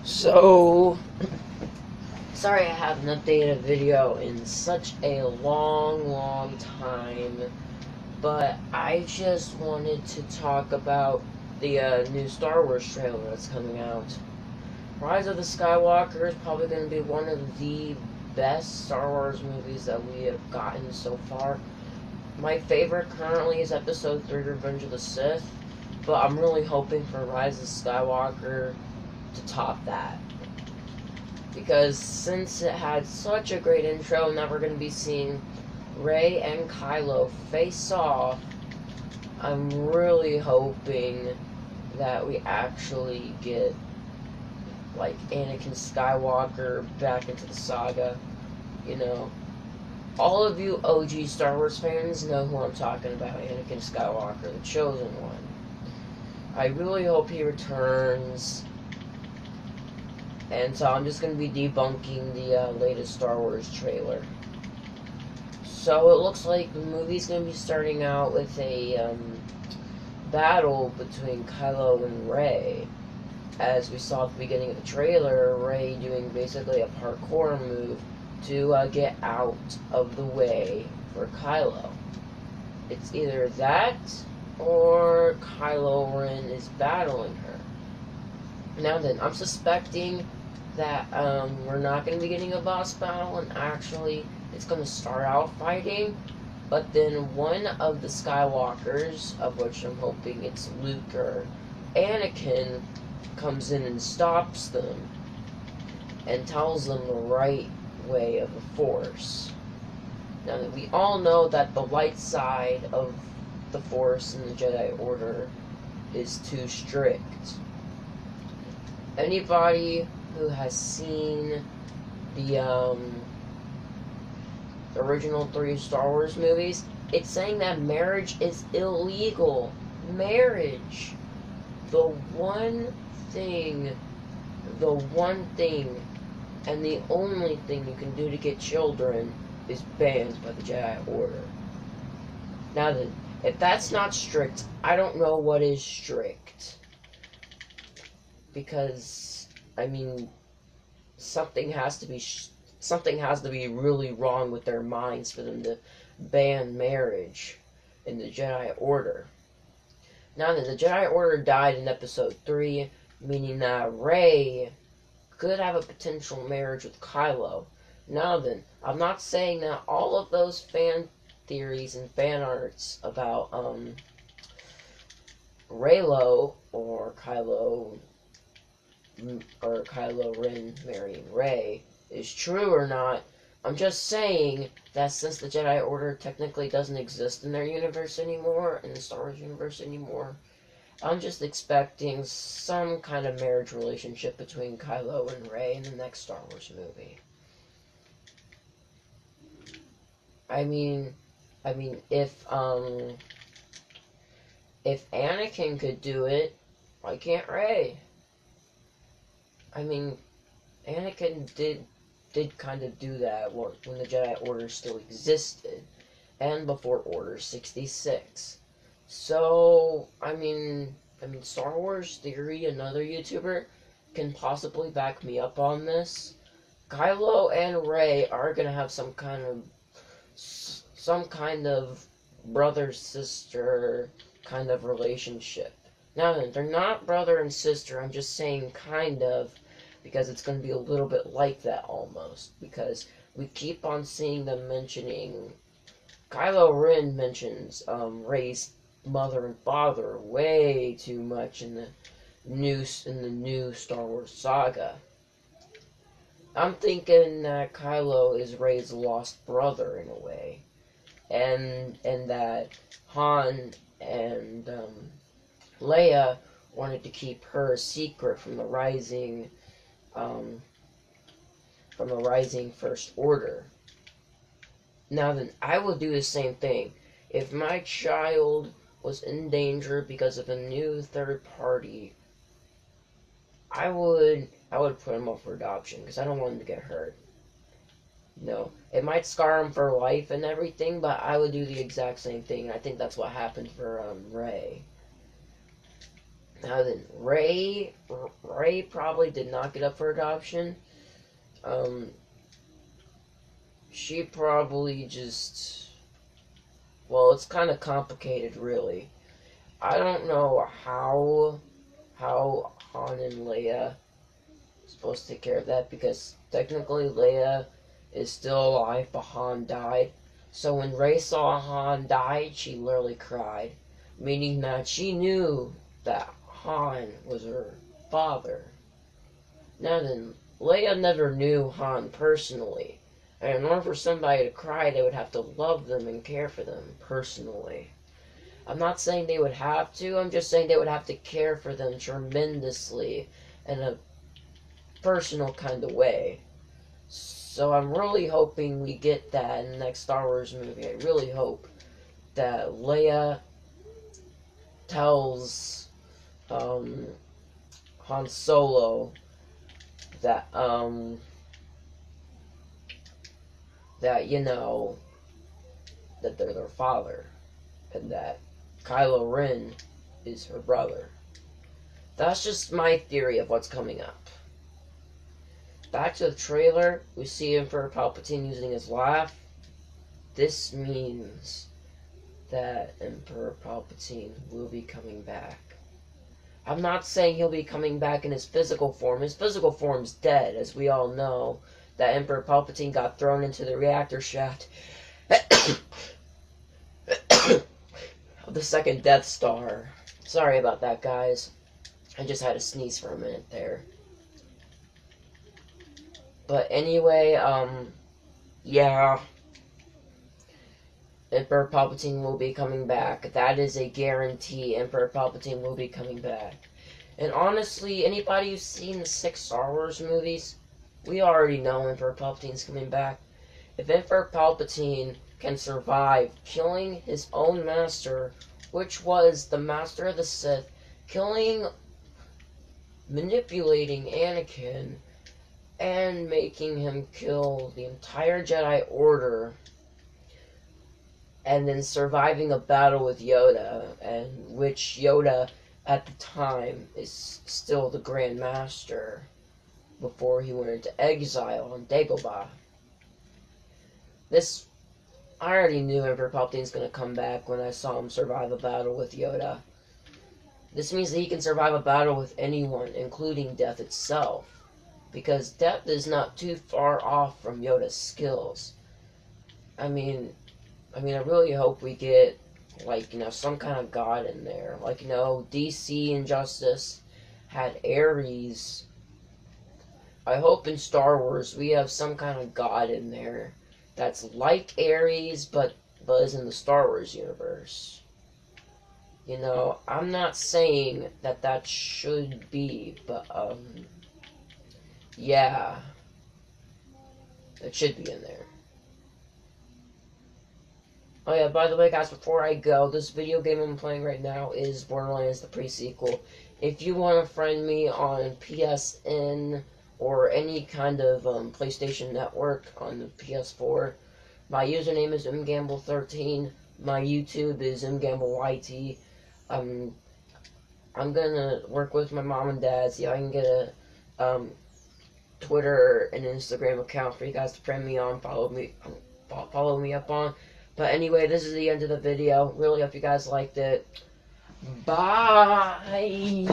So, sorry I haven't updated a video in such a long time, but I just wanted to talk about the new Star Wars trailer that's coming out. Rise of the Skywalker is probably going to be one of the best Star Wars movies that we have gotten so far. My favorite currently is Episode 3, Revenge of the Sith, but I'm really hoping for Rise of Skywalker to top that. Because since it had such a great intro, now we're going to be seeing Rey and Kylo face off. I'm really hoping that we actually get, like, Anakin Skywalker back into the saga. You know, all of you OG Star Wars fans know who I'm talking about, Anakin Skywalker, the Chosen One. I really hope he returns. And so I'm just going to be debunking the latest Star Wars trailer. So it looks like the movie's going to be starting out with a battle between Kylo and Rey. As we saw at the beginning of the trailer, Rey doing basically a parkour move to get out of the way for Kylo. It's either that or Kylo Ren is battling her. Now then, I'm suspecting that we're not going to be getting a boss battle, and actually it's going to start out fighting, but then one of the Skywalkers, of which I'm hoping it's Luke or Anakin, comes in and stops them and tells them the right way of the Force. Now that we all know that the light side of the Force in the Jedi Order is too strict. Anybody who has seen the original 3 Star Wars movies, it's saying that marriage is illegal. Marriage. The one thing, and the only thing you can do to get children is banned by the Jedi Order. Now then, if that's not strict, I don't know what is strict. Because, I mean, something has to be really wrong with their minds for them to ban marriage in the Jedi Order. Now that the Jedi Order died in Episode 3, meaning that Rey could have a potential marriage with Kylo. Now then, I'm not saying that all of those fan theories and fan arts about Reylo or Kylo Ren marrying Rey is true or not. I'm just saying that since the Jedi Order technically doesn't exist in their universe anymore, in the Star Wars universe anymore, I'm just expecting some kind of marriage relationship between Kylo and Rey in the next Star Wars movie. I mean, if Anakin could do it, why can't Rey? I mean, Anakin did kind of do that when the Jedi Order still existed, and before Order 66. So, I mean, Star Wars Theory, another YouTuber, can possibly back me up on this. Kylo and Rey are gonna have some kind of brother-sister kind of relationship. Now then, they're not brother and sister, I'm just saying kind of, because it's going to be a little bit like that almost, because we keep on seeing them mentioning, Kylo Ren mentions Rey's mother and father way too much in the new Star Wars saga. I'm thinking that Kylo is Rey's lost brother in a way, and that Han and Leia wanted to keep her secret from the rising First Order. Now then, I will do the same thing. If my child was in danger because of a new third party, I would put him up for adoption because I don't want him to get hurt. No, it might scar him for life and everything, but I would do the exact same thing. I think that's what happened for Rey. Now then, Rey probably did not get up for adoption. She probably just, well, it's kind of complicated, really. I don't know how Han and Leia are supposed to take care of that, because technically Leia is still alive, but Han died. So when Rey saw Han died, she literally cried, meaning that she knew that Han was her father. Now then, Leia never knew Han personally, and in order for somebody to cry, they would have to love them and care for them personally. I'm not saying they would have to, I'm just saying they would have to care for them tremendously in a personal kind of way. So I'm really hoping we get that in the next Star Wars movie. I really hope that Leia tells Han Solo that you know, that they're their father, and that Kylo Ren is her brother. That's just my theory of what's coming up. Back to the trailer, we see Emperor Palpatine using his laugh. This means that Emperor Palpatine will be coming back. I'm not saying he'll be coming back in his physical form. His physical form's dead, as we all know. That Emperor Palpatine got thrown into the reactor shaft of the second Death Star. Sorry about that, guys. I just had to sneeze for a minute there. But anyway, yeah. Emperor Palpatine will be coming back. That is a guarantee. Emperor Palpatine will be coming back. And honestly, anybody who's seen the 6 Star Wars movies, we already know Emperor Palpatine's coming back. If Emperor Palpatine can survive killing his own master, which was the Master of the Sith, manipulating Anakin, and making him kill the entire Jedi Order, and then surviving a battle with Yoda, and which Yoda at the time is still the Grand Master before he went into exile on Dagobah. I already knew Emperor Palpatine's going to come back when I saw him survive a battle with Yoda. This means that he can survive a battle with anyone, including death itself, because death is not too far off from Yoda's skills. I mean, I really hope we get, like, some kind of god in there. Like, DC Injustice had Ares. I hope in Star Wars we have some kind of god in there that's like Ares, but is in the Star Wars universe. I'm not saying that should be, but, yeah. It should be in there. Oh yeah, by the way, guys, before I go, this video game I'm playing right now is Borderlands, the pre-sequel. If you want to friend me on PSN or any kind of PlayStation Network on the PS4, my username is mgamble13. My YouTube is mgambleyt. I'm gonna work with my mom and dad, see if I can get a Twitter and Instagram account for you guys to friend me on, follow me up on. But anyway, this is the end of the video. Really hope you guys liked it. Bye.